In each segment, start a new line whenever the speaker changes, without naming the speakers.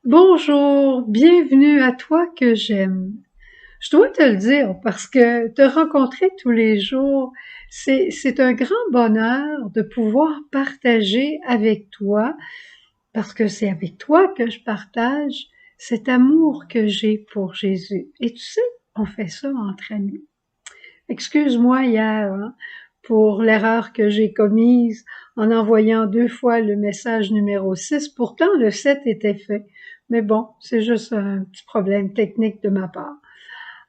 Bonjour, bienvenue à toi que j'aime. Je dois te le dire parce que te rencontrer tous les jours, c'est un grand bonheur de pouvoir partager avec toi parce que c'est avec toi que je partage cet amour que j'ai pour Jésus. Et tu sais, on fait ça entre amis. Excuse-moi hier pour l'erreur que j'ai commise en envoyant 2 fois le message numéro 6. Pourtant, le 7 était fait. Mais bon, c'est juste un petit problème technique de ma part.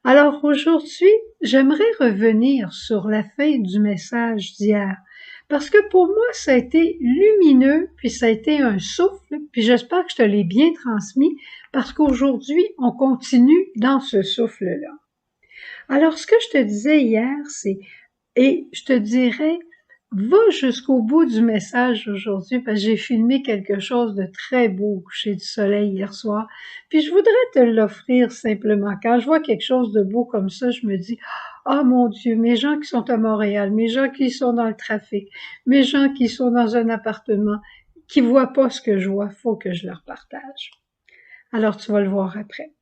Alors aujourd'hui, j'aimerais revenir sur la fin du message d'hier. Parce que pour moi, ça a été lumineux, puis ça a été un souffle, puis j'espère que je te l'ai bien transmis, parce qu'aujourd'hui, on continue dans ce souffle-là. Alors, ce que je te disais hier, c'est, et je te dirais, va jusqu'au bout du message aujourd'hui, parce que j'ai filmé quelque chose de très beau au coucher du soleil hier soir, puis je voudrais te l'offrir simplement. Quand je vois quelque chose de beau comme ça, je me dis, ah mon Dieu, mes gens qui sont à Montréal, mes gens qui sont dans le trafic, mes gens qui sont dans un appartement, qui voient pas ce que je vois, faut que je leur partage. Alors, tu vas le voir après.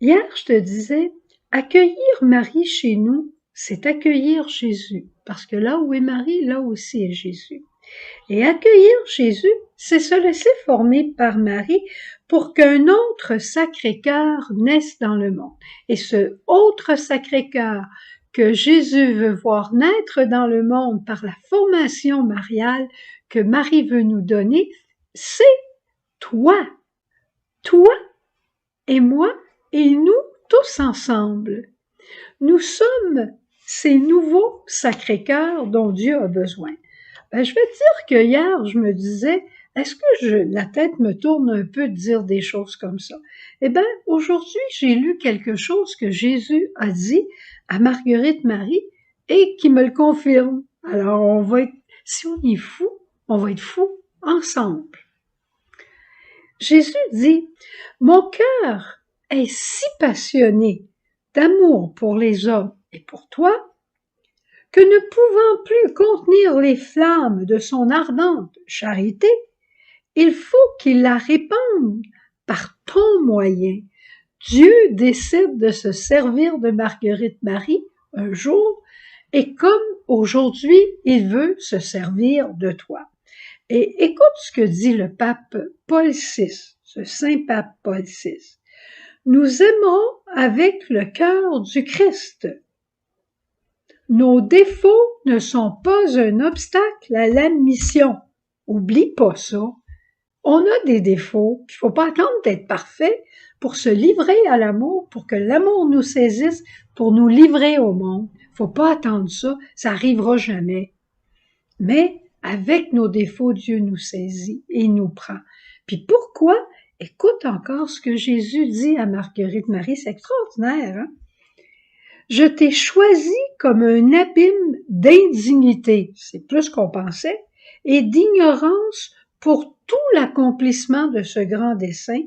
Hier, je te disais, accueillir Marie chez nous, c'est accueillir Jésus, parce que là où est Marie, là aussi est Jésus. Et accueillir Jésus, c'est se laisser former par Marie pour qu'un autre Sacré-Cœur naisse dans le monde. Et ce autre Sacré-Cœur que Jésus veut voir naître dans le monde par la formation mariale que Marie veut nous donner, c'est toi. Toi et moi et nous tous ensemble. Nous sommes ces nouveaux Sacré-Cœurs dont Dieu a besoin. Je vais te dire que hier, je me disais, est-ce que la tête me tourne un peu de dire des choses comme ça? Eh bien, aujourd'hui, j'ai lu quelque chose que Jésus a dit à Marguerite Marie et qui me le confirme. Alors, si on est fou, on va être fou ensemble. Jésus dit, mon cœur est si passionné d'amour pour les hommes et pour toi, que ne pouvant plus contenir les flammes de son ardente charité, il faut qu'il la répande par ton moyen. Dieu décide de se servir de Marguerite Marie un jour, et comme aujourd'hui, il veut se servir de toi. Et écoute ce que dit le pape Paul VI, ce saint pape Paul VI. Nous aimerons avec le cœur du Christ. Nos défauts ne sont pas un obstacle à la mission. Oublie pas ça. On a des défauts, il ne faut pas attendre d'être parfait pour se livrer à l'amour, pour que l'amour nous saisisse, pour nous livrer au monde. Il ne faut pas attendre ça, ça n'arrivera jamais. Mais avec nos défauts, Dieu nous saisit et nous prend. Puis pourquoi? Écoute encore ce que Jésus dit à Marguerite Marie, c'est extraordinaire, hein? Je t'ai choisi comme un abîme d'indignité, c'est plus qu'on pensait, et d'ignorance pour tout l'accomplissement de ce grand dessein,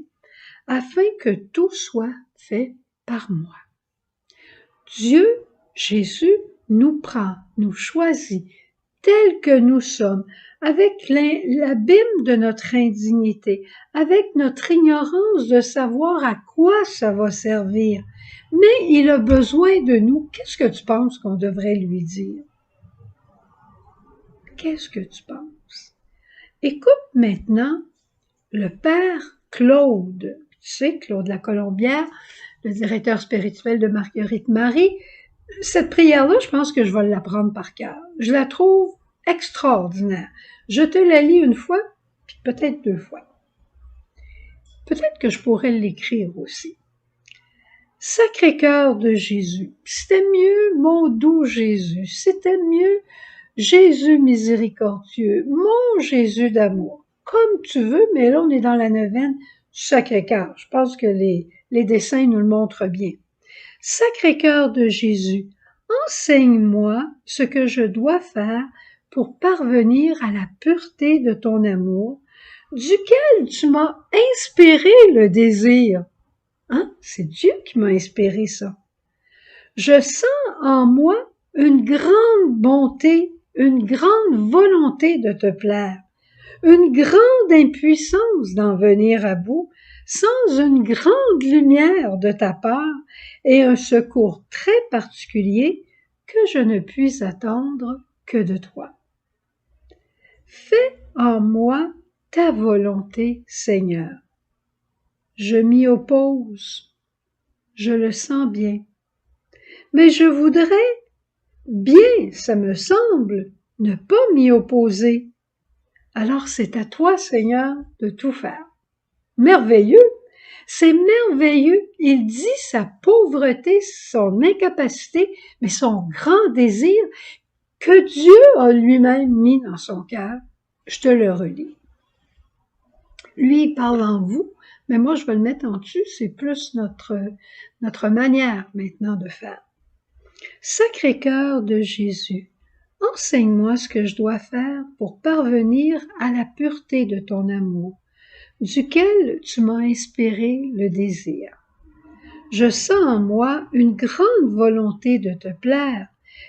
afin que tout soit fait par moi. Dieu, Jésus, nous prend, nous choisit, tels que nous sommes, avec l'abîme de notre indignité, avec notre ignorance de savoir à quoi ça va servir. Mais il a besoin de nous. Qu'est-ce que tu penses qu'on devrait lui dire? Qu'est-ce que tu penses? Écoute maintenant le père Claude. Tu sais, Claude Lacolombière, le directeur spirituel de Marguerite Marie. Cette prière-là, je pense que je vais l'apprendre par cœur. Je la trouve extraordinaire. Je te la lis une fois, puis peut-être 2 fois. Peut-être que je pourrais l'écrire aussi. Sacré-Cœur de Jésus, c'était mieux, mon doux Jésus, c'était mieux, Jésus miséricordieux, mon Jésus d'amour, comme tu veux, mais là on est dans la neuvaine du Sacré-Cœur. Je pense que les dessins nous le montrent bien. Sacré-Cœur de Jésus, enseigne-moi ce que je dois faire pour parvenir à la pureté de ton amour, duquel tu m'as inspiré le désir. Hein? C'est Dieu qui m'a inspiré ça. Je sens en moi une grande bonté, une grande volonté de te plaire, une grande impuissance d'en venir à bout, sans une grande lumière de ta part et un secours très particulier que je ne puis attendre que de toi. Fais en moi ta volonté, Seigneur. Je m'y oppose, je le sens bien, mais je voudrais bien, ça me semble, ne pas m'y opposer. Alors c'est à toi, Seigneur, de tout faire. Merveilleux! C'est merveilleux! Il dit sa pauvreté, son incapacité, mais son grand désir que Dieu a lui-même mis dans son cœur. Je te le relis. Lui, il parle en vous, mais moi, je vais le mettre en dessus. C'est plus notre manière maintenant de faire. Sacré-Cœur de Jésus, enseigne-moi ce que je dois faire pour parvenir à la pureté de ton amour, duquel tu m'as inspiré le désir. Je sens en moi une grande volonté de te plaire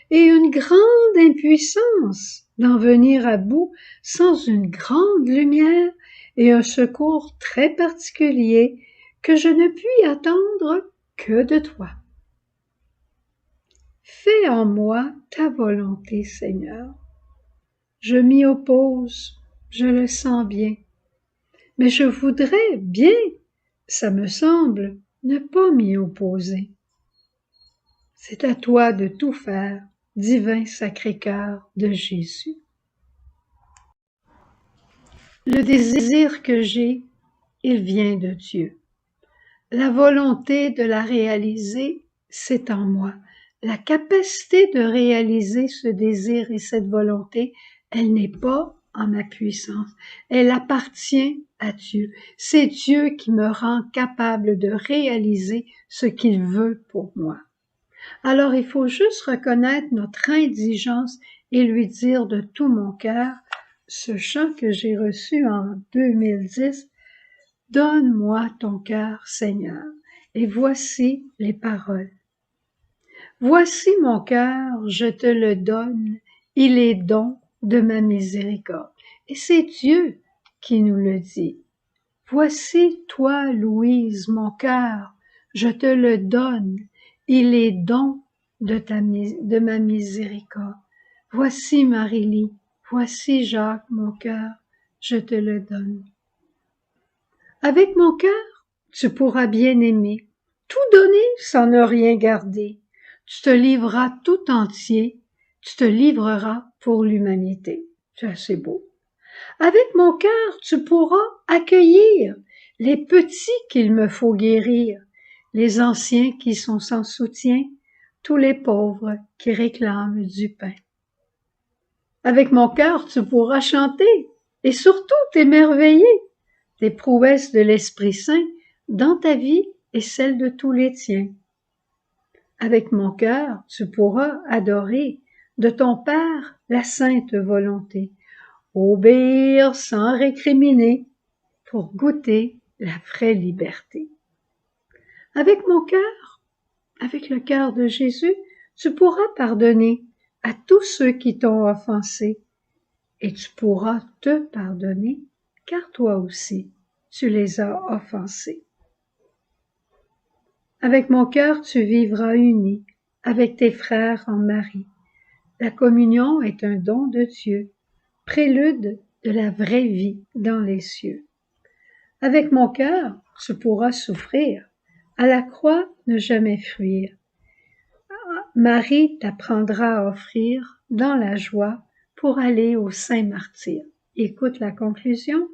et une grande impuissance d'en venir à bout sans une grande lumière et un secours très particulier que je ne puis attendre que de toi. Fais en moi ta volonté, Seigneur. Je m'y oppose, je le sens bien, mais je voudrais bien, ça me semble, ne pas m'y opposer. C'est à toi de tout faire, divin Sacré-Cœur de Jésus. Le désir que j'ai, il vient de Dieu. La volonté de la réaliser, c'est en moi. La capacité de réaliser ce désir et cette volonté, elle n'est pas en ma puissance. Elle appartient à Dieu. C'est Dieu qui me rend capable de réaliser ce qu'il veut pour moi. Alors il faut juste reconnaître notre indigence et lui dire de tout mon cœur, ce chant que j'ai reçu en 2010, « Donne-moi ton cœur, Seigneur ». Et voici les paroles. « Voici mon cœur, je te le donne, il est don de ma miséricorde. » Et c'est Dieu qui nous le dit. « Voici toi, Louise, mon cœur, je te le donne, il est don de ma miséricorde. Voici Marie-Lie, voici Jacques, mon cœur, je te le donne. » Avec mon cœur, tu pourras bien aimer, tout donner sans ne rien garder. Tu te livreras tout entier, tu te livreras pour l'humanité. C'est assez beau. Avec mon cœur, tu pourras accueillir les petits qu'il me faut guérir, les anciens qui sont sans soutien, tous les pauvres qui réclament du pain. Avec mon cœur, tu pourras chanter et surtout t'émerveiller des prouesses de l'Esprit Saint dans ta vie et celle de tous les tiens. Avec mon cœur, tu pourras adorer de ton Père la sainte volonté, obéir sans récriminer pour goûter la vraie liberté. Avec mon cœur, avec le cœur de Jésus, tu pourras pardonner à tous ceux qui t'ont offensé et tu pourras te pardonner car toi aussi, tu les as offensés. Avec mon cœur, tu vivras uni avec tes frères en Marie. La communion est un don de Dieu, prélude de la vraie vie dans les cieux. Avec mon cœur, tu pourras souffrir, à la croix ne jamais fuir. Marie t'apprendra à offrir dans la joie pour aller au Saint Martyr. Écoute la conclusion.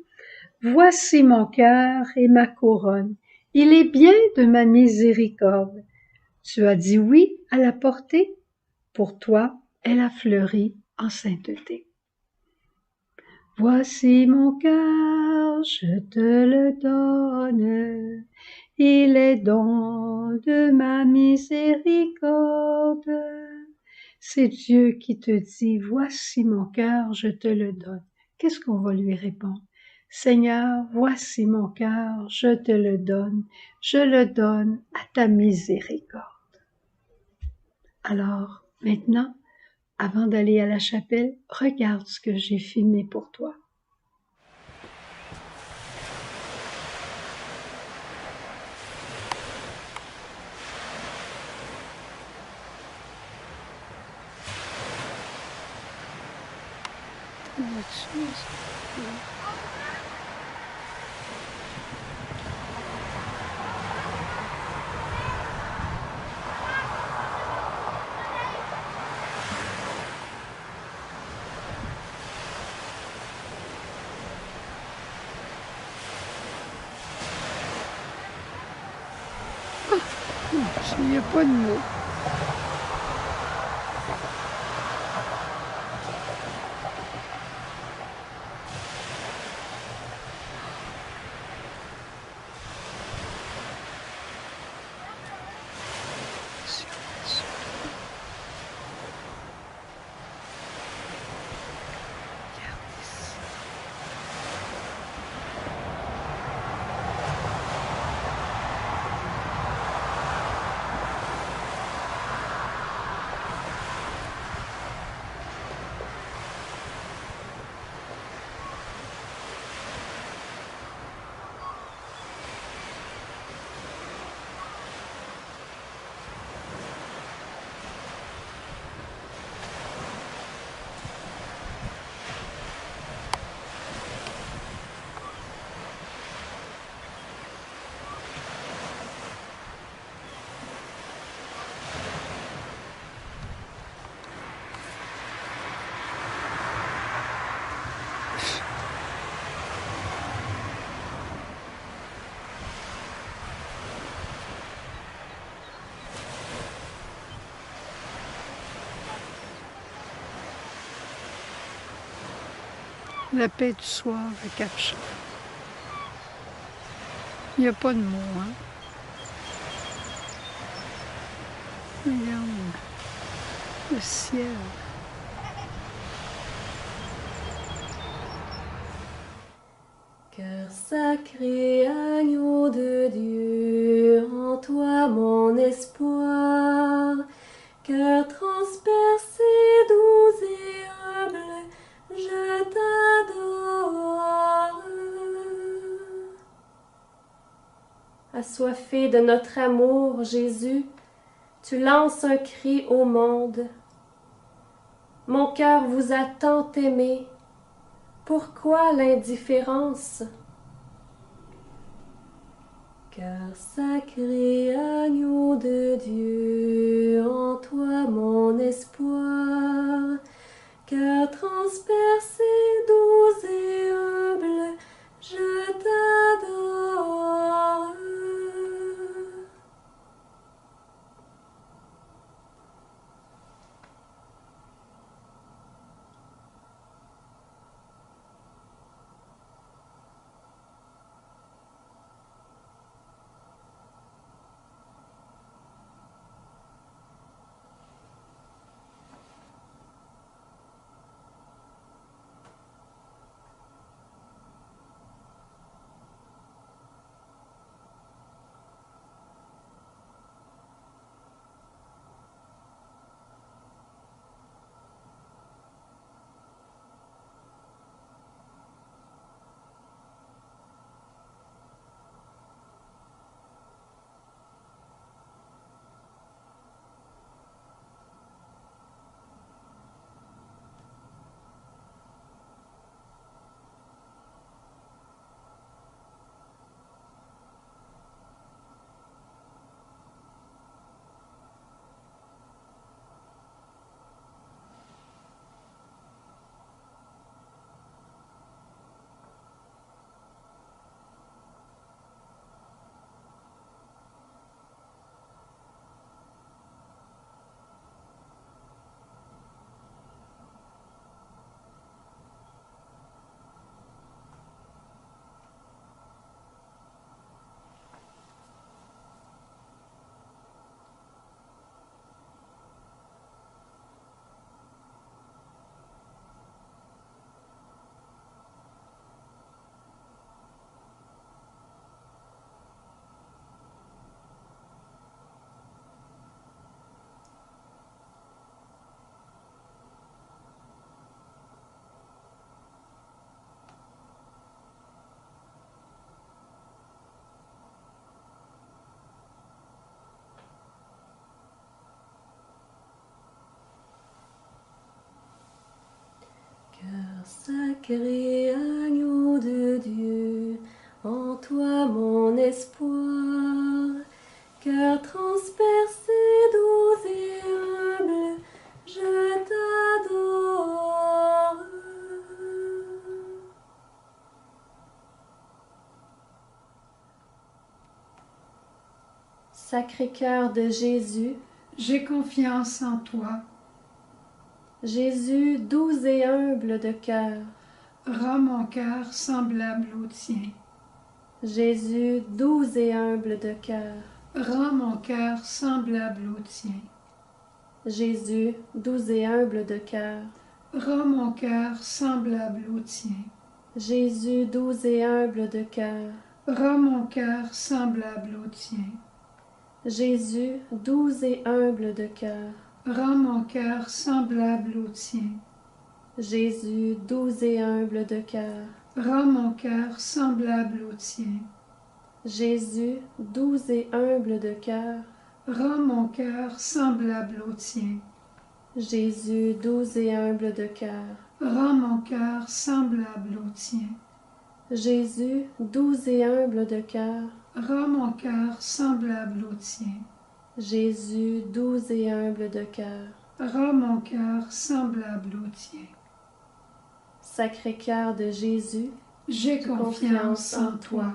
Voici mon cœur et ma couronne, il est bien de ma miséricorde. Tu as dit oui à la portée, pour toi elle a fleuri en sainteté. Voici mon cœur, je te le donne, il est don de ma miséricorde. C'est Dieu qui te dit, voici mon cœur, je te le donne. Qu'est-ce qu'on va lui répondre? Seigneur, voici mon cœur, je te le donne à ta miséricorde. Alors, maintenant, avant d'aller à la chapelle, regarde ce que j'ai filmé pour toi. là-dessus. Il n'y a pas de mots. La paix du soir à Capcha. Il n'y a pas de mots, hein? Regarde le ciel.
Cœur sacré, agneau de Dieu, en toi mon espoir. Cœur transpercé, doux et humble, je t'adore. Assoiffé de notre amour, Jésus, tu lances un cri au monde. Mon cœur vous a tant aimé, pourquoi l'indifférence? Cœur sacré, agneau de Dieu, en toi mon espoir. Cœur transpercé, doux et humble, je t'adore. Cœur sacré, agneau de Dieu, en toi mon espoir. Cœur transpercé, doux et humble, je t'adore. Sacré-Cœur de Jésus,
j'ai confiance en toi.
Jésus doux et humble de cœur,
Rends mon cœur semblable au tien.
Jésus doux et humble de cœur,
Rends mon cœur semblable au tien.
Jésus doux et humble de cœur,
Rends mon cœur semblable au tien.
Jésus doux et humble de cœur,
Rends mon cœur semblable au tien.
Jésus doux et humble de cœur,
Rends mon cœur semblable au tien.
Jésus doux et humble de cœur,
Rends mon cœur semblable au tien.
Jésus doux et humble de cœur,
Rends mon cœur semblable au tien.
Jésus doux et humble de cœur,
Rends mon cœur semblable au tien.
Jésus doux et humble de cœur,
Rends mon cœur semblable au tien.
Jésus doux et humble de cœur,
Rends mon cœur semblable au tien.
Sacré-Cœur de Jésus,
J'ai confiance en toi.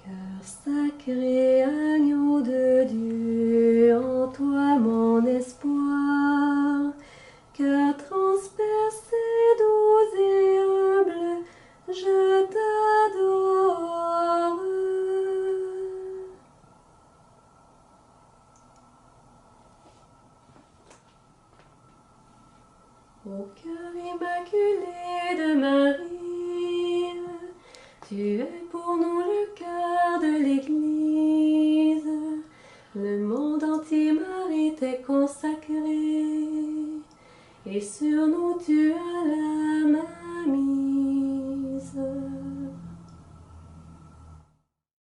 Cœur sacré, agneau de Dieu, en toi mon espoir. Cœur transpercé, doux et humble, je t'adore. Ô cœur immaculé de Marie, tu es pour nous le cœur de l'Église. Le monde entier, Marie, t'est consacré, et sur nous tu as la main mise.